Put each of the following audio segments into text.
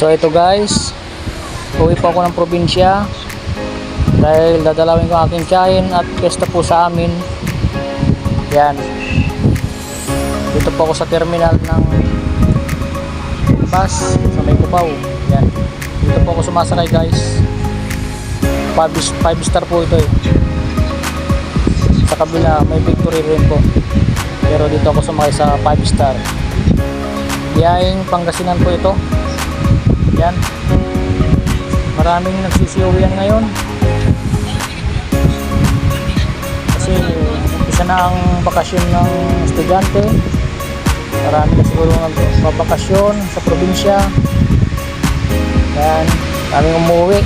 So ito guys, uwi po ako ng probinsya dahil dadalawin ko ang aking tiyahin at pesta po sa amin. Yan, dito po ako sa terminal ng bus sa May Cubao. Yan, dito po ako sumasakay guys. 5 star po ito eh. Sa kabila may Victory rin po, pero dito ako sumakay sa 5 star. Biyaheng Pangasinan po ito. Yan, maraming nagsisiuwian ngayon kasi isa na ang bakasyon ng estudyante. Marami na siguro magbabakasyon sa probinsya. Yan, daming umuwi.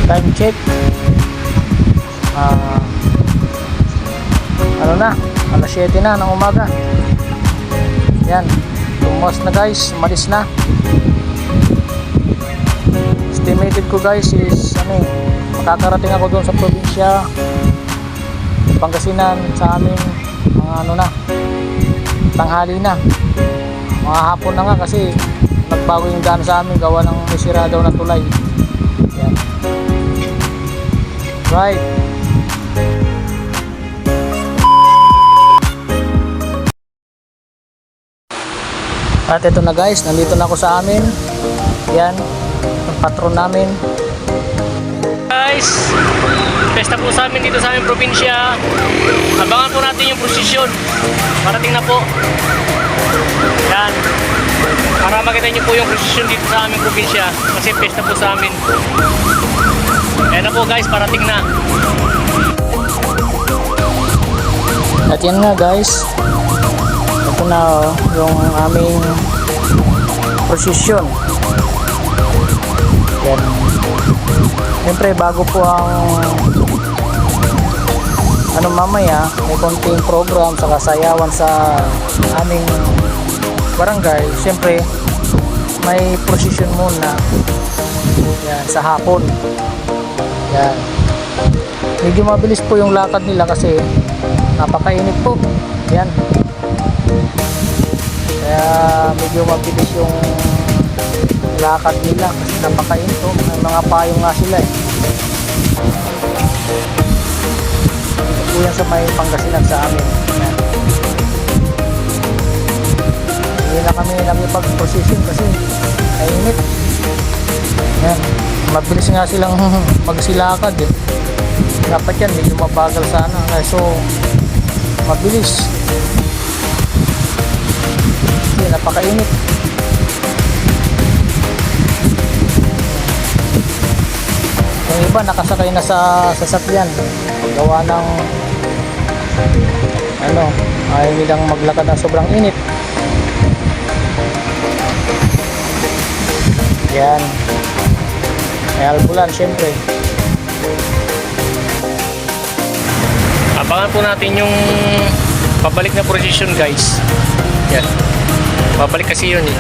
Time check, ano na, alas 7 na ng umaga. Yan, lumos na guys, malis na. Estimated ko guys is makakarating ako doon sa probinsya Pangasinan sa amin mga tanghali na, mga hapon na nga, kasi nagbago yung daan sa amin gawa ng isira daw na tulay. Yan, right. At ito na guys, nandito na ako sa amin. Yan, ang patron namin. Guys, pesta po sa amin dito sa aming probinsya. Abangan po natin yung prosesyon. Parating na po. Yan, para makita nyo po yung prosesyon dito sa aming probinsya, kasi pesta po sa amin. Ayan na po guys, parating na. At yan nga guys, ito na yung aming prosesyon. Yan. Siyempre bago po ang mamaya, may konting program sa kasayawan sa aming barangay. Siyempre may prosesyon muna. Yan, sa hapon. Yan. Medyo mabilis po yung lakad nila kasi napakainit po. Yan. Kaya medyo mabilis yung lakad nila kasi napakainit po. May mga payong nga sila eh. Ito po yan sa may Pangasinan sa amin. Yan. Hindi na kami nakipag-procession kasi ay init. Yan. Mabilis nga silang magsilakad eh. Dapat yan medyo mabagal sana, so mabilis kasi napakainit. Yung iba nakasakay na sa sasakyan gawa ng ayaw nilang maglakad na sobrang init. Yan, may albulan syempre. Abangan po natin yung pabalik na prosesyon guys. Yan, pabalik kasi yun eh.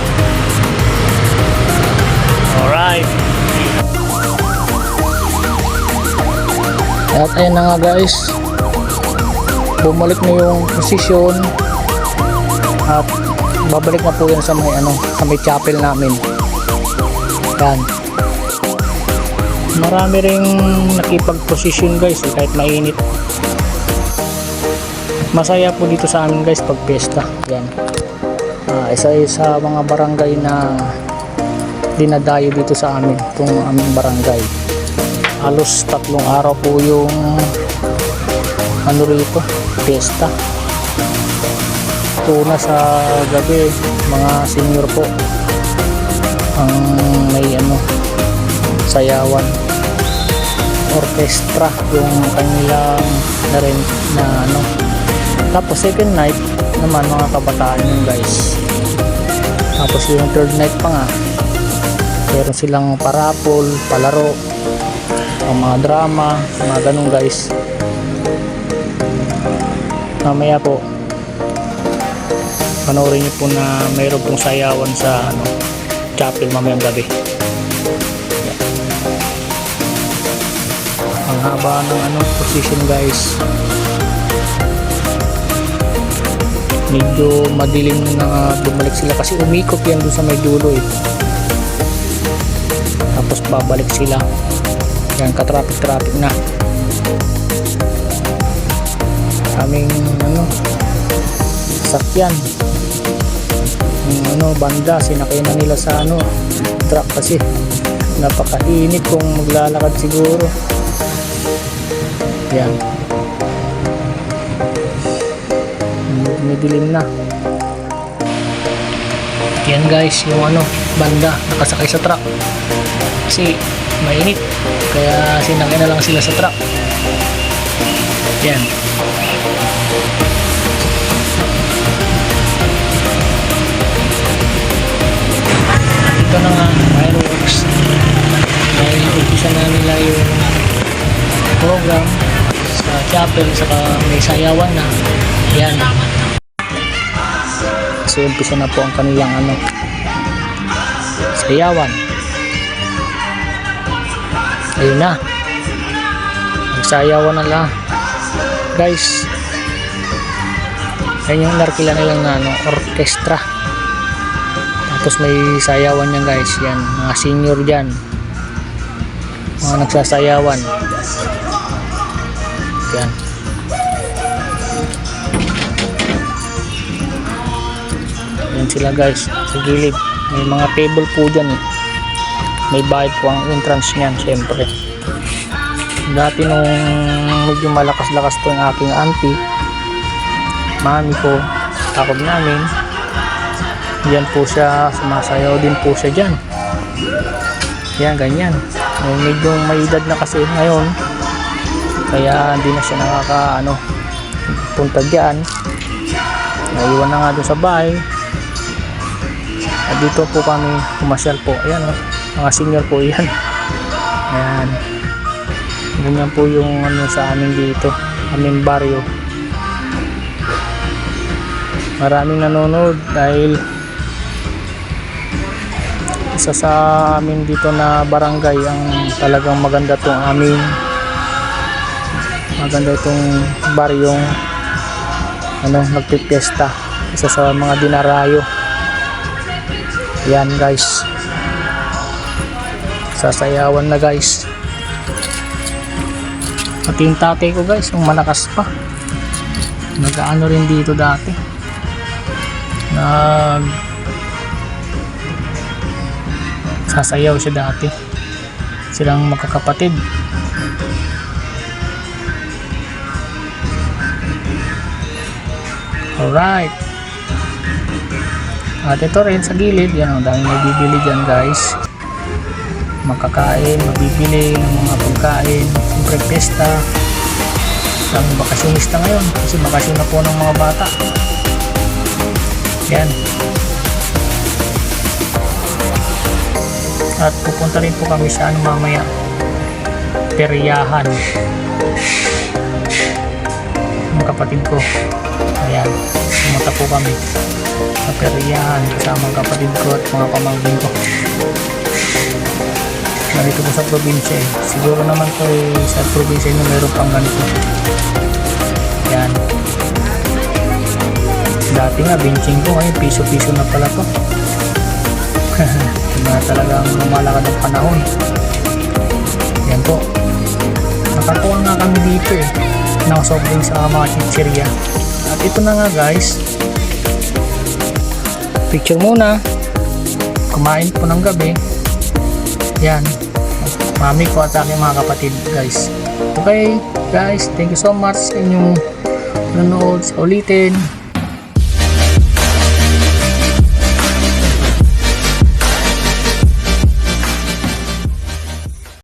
Alright. At ayun na nga guys, bumalik na yung prosesyon at babalik na po yan sa may sa may chapel namin. Yan, marami ring nakipag-prosesyon guys eh, kahit mainit. Masaya po dito sa amin guys pag piyesta. Yan, isa sa mga barangay na dinadayo dito sa amin, itong aming barangay. Halos 3 araw po yung rito, piyesta. Una sa gabi, mga senior po ang may sayawan, orchestra yung kanilang na tapos second night naman mga kabataan yung guys. Tapos yung third night pa nga, meron silang parapol, palaro, ang mga drama, mga ganun guys. Mamaya po panoorin niyo po na mayroon pong sayawan sa chapel mamayang gabi. Ang haba ng prosession guys. medyo madilim na bumalik sila kasi umikot yan doon sa may dulo eh. Tapos babalik sila. Yan, ka-traffic na. Aming sakyan. Yung banda, sinakay na nila sa truck kasi napakainit kung maglalakad siguro. Yan. Dilim na. Yan guys, yung banda nakasakay sa truck kasi mainit, kaya sinakay na lang sila sa truck. Yan. Ito na nga, fireworks. Dahil umpisa na nila yung program sa chapel, saka may sayawan na. Yan. Kasi umpisa na po ang kanilang sayawan. Ayun na, magsayawan na lang guys. Ayun yung narkila nilang orkestra. Tapos may sayawan yan guys. Yan, mga senior dyan, mga nagsasayawan. Yan. Yan sila guys, sa gilid. May mga table po dyan eh. May bayad po ang entrance niyan, syempre. Dati nung medyo malakas-lakas po yung aking auntie, mami ko, takot namin, yan po siya, sumasayaw din po siya dyan. Yan, ganyan. Medyo may edad na kasi ngayon, kaya hindi na siya punta dyan. Naiwan na nga doon sa bahay. At dito po kami pumasyal po. Ayan mga senior po yan. Ayan. Ganyan po yung sa amin dito, aming baryo. Maraming nanonood dahil isa sa amin dito na barangay ang talagang maganda tong maganda itong baryong nagpipiesta. Isa sa mga dinarayo. Yan guys, sasayawan na guys. At yung tatay ko guys, yung malakas pa, nag-ano rin dito dati, sasayaw siya dati. Silang magkakapatid. Alright. At ito rin sa gilid, yan, ang daming mabibili dyan guys. Makakain, mabibili ng mga pagkain, siyempre pesta. Ang bakasyonista ngayon, kasi bakasyon na po ng mga bata. Yan. At pupunta rin po kami sa mamaya, peryahan. Ang kapatid ko, ayan, pumunta po kami sa peryahan kasama ang kapatid ko at mga pamangkin ko. Ganito po sa probinsya eh. Siguro naman po sa probinsya nyo meron pang ganito. Yan. Dati nga benching ko, ngayon piso-piso na pala to. Na talagang lumalakad ang panahon. Yan po. Nakakuha nga kami dito eh, nakasobling sa mga chichirya. At ito na nga guys, picture muna. Kumain po ng gabi. Yan, mami ko at aking mga kapatid guys. Okay guys, thank you so much sa inyong nanonood. Sa ulitin.